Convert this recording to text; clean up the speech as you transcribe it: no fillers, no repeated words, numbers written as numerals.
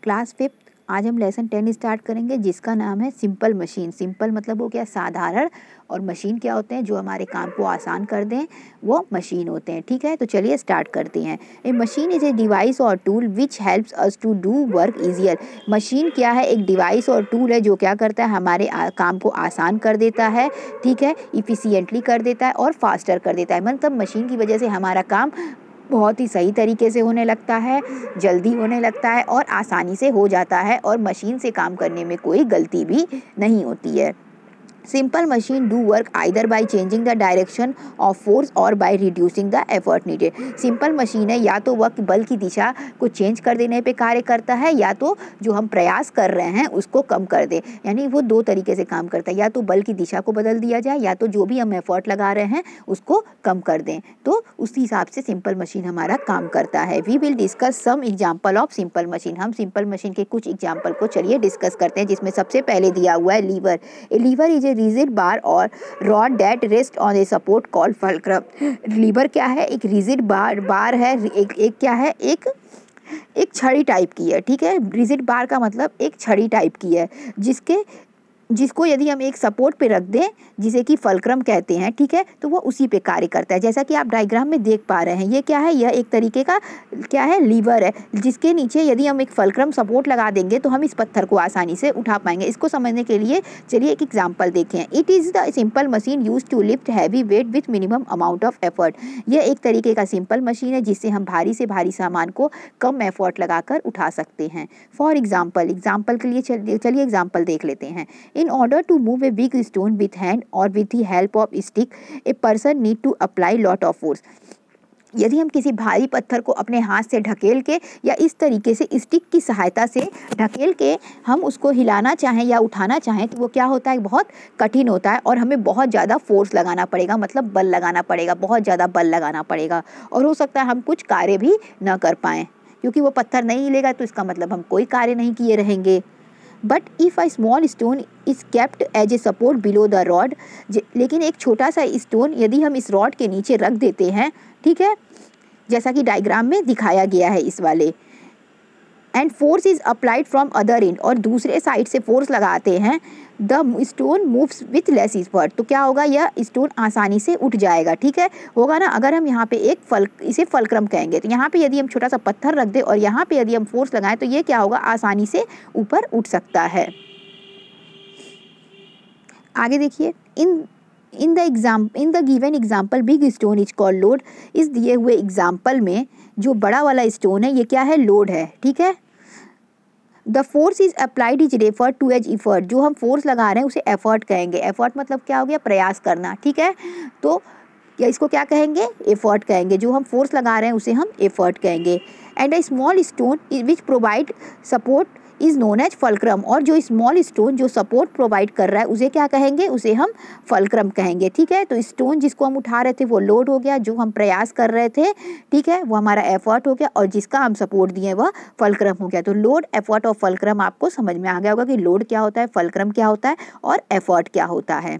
Class 5 आज हम lesson 10 start करेंगे जिसका नाम है सिंपल मशीन। सिंपल मतलब वो क्या, साधारण, और मशीन क्या होते हैं, जो हमारे काम को आसान कर दें, वो मशीन होते हैं। ठीक है, तो चलिए स्टार्ट करते हैं। A machine is a device or tool which helps us to do work easier. Machine क्या है, एक डिवाइस और टूल है जो क्या करता है, हमारे काम को आसान कर देता है। ठीक है, इफ़िशिएंटली कर देता है और फास्टर कर देता है। मतलब मशीन की वजह से हमारा काम बहुत ही सही तरीके से होने लगता है, जल्दी होने लगता है और आसानी से हो जाता है, और मशीन से काम करने में कोई गलती भी नहीं होती है। Simple machine do work either by changing the direction of force और by reducing the effort needed. Simple machine है या तो वह बल की दिशा को चेंज कर देने पे कार्य करता है, या तो जो हम प्रयास कर रहे हैं उसको कम कर दे। यानी वो दो तरीके से काम करता है, या तो बल की दिशा को बदल दिया जाए, या तो जो भी हम एफर्ट लगा रहे हैं उसको कम कर दें। तो उस हिसाब से सिंपल मशीन हमारा काम करता है। We will discuss some example of simple machine. हम सिंपल मशीन के कुछ एग्जाम्पल को चलिए डिस्कस करते हैं, जिसमें सबसे पहले दिया हुआ है lever. A lever is a rigid bar और rod that rest on a support called fulcrum. Lever क्या है, एक रिजिड बार है, एक क्या है, एक छड़ी टाइप की है। ठीक है, रिजिड बार का मतलब एक छड़ी टाइप की है, जिसको यदि हम एक सपोर्ट पे रख दें, जिसे कि फल्क्रम कहते हैं। ठीक है, तो वो उसी पे कार्य करता है। जैसा कि आप डायग्राम में देख पा रहे हैं, ये क्या है, यह एक तरीके का क्या है, लीवर है, जिसके नीचे यदि हम एक फल्क्रम सपोर्ट लगा देंगे तो हम इस पत्थर को आसानी से उठा पाएंगे। इसको समझने के लिए चलिए एक एग्जाम्पल देखें। It is the simple machine use to lift heavy weight with minimum amount of effort. यह एक तरीके का सिंपल मशीन है जिससे हम भारी से भारी सामान को कम एफर्ट लगाकर उठा सकते हैं। फॉर एग्जाम्पल के लिए चलिए एग्जाम्पल देख लेते हैं। In order to move a big stone with hand or with the help of stick, a person need to apply lot of force. यदि हम किसी भारी पत्थर को अपने हाथ से ढकेल के या इस तरीके से स्टिक की सहायता से ढकेल के हम उसको हिलाना चाहें या उठाना चाहें, तो वो क्या होता है, बहुत कठिन होता है और हमें बहुत ज़्यादा फोर्स लगाना पड़ेगा, मतलब बल लगाना पड़ेगा, बहुत ज़्यादा बल लगाना पड़ेगा, और हो सकता है हम कुछ कार्य भी न कर पाएँ, क्योंकि वो पत्थर नहीं हिलेगा तो इसका मतलब हम कोई कार्य नहीं किए रहेंगे। But if a small stone is kept as a support below the rod, लेकिन एक छोटा सा स्टोन यदि हम इस रॉड के नीचे रख देते हैं, ठीक है, जैसा कि डायग्राम में दिखाया गया है इस वाले, and force is applied from other and, और दूसरे साइड से फोर्स लगाते हैं, the stone moves with less effort, तो क्या होगा, यह स्टोन आसानी से उठ जाएगा। ठीक है, होगा ना। अगर हम यहाँ पे इसे फल्क्रम कहेंगे, तो यहाँ पे यदि हम छोटा सा पत्थर रख दें और यहाँ पे यदि हम फोर्स लगाएं, तो ये क्या होगा, आसानी से ऊपर उठ सकता है। आगे देखिए, in the given example big stone is called load. इस दिए हुए एग्जाम्पल में जो बड़ा वाला स्टोन है ये क्या है, लोड है। ठीक है, the force is applied is refer to as effort. जो हम फोर्स लगा रहे हैं उसे एफर्ट कहेंगे। एफर्ट मतलब क्या हो गया, प्रयास करना। ठीक है, तो या इसको क्या कहेंगे, एफर्ट कहेंगे। जो हम फोर्स लगा रहे हैं उसे हम एफर्ट कहेंगे। And a small stone which provide support is known as fulcrum, और जो स्मॉल स्टोन जो सपोर्ट प्रोवाइड कर रहा है उसे क्या कहेंगे, उसे हम फल्क्रम कहेंगे। ठीक है, तो स्टोन जिसको हम उठा रहे थे वो लोड हो गया, जो हम प्रयास कर रहे थे, ठीक है, वो हमारा एफर्ट हो गया, और जिसका हम सपोर्ट दिए वह फल्क्रम हो गया। तो लोड, एफर्ट और फल्क्रम आपको समझ में आ गया होगा कि लोड क्या होता है, फल्क्रम क्या होता है और एफर्ट क्या होता है।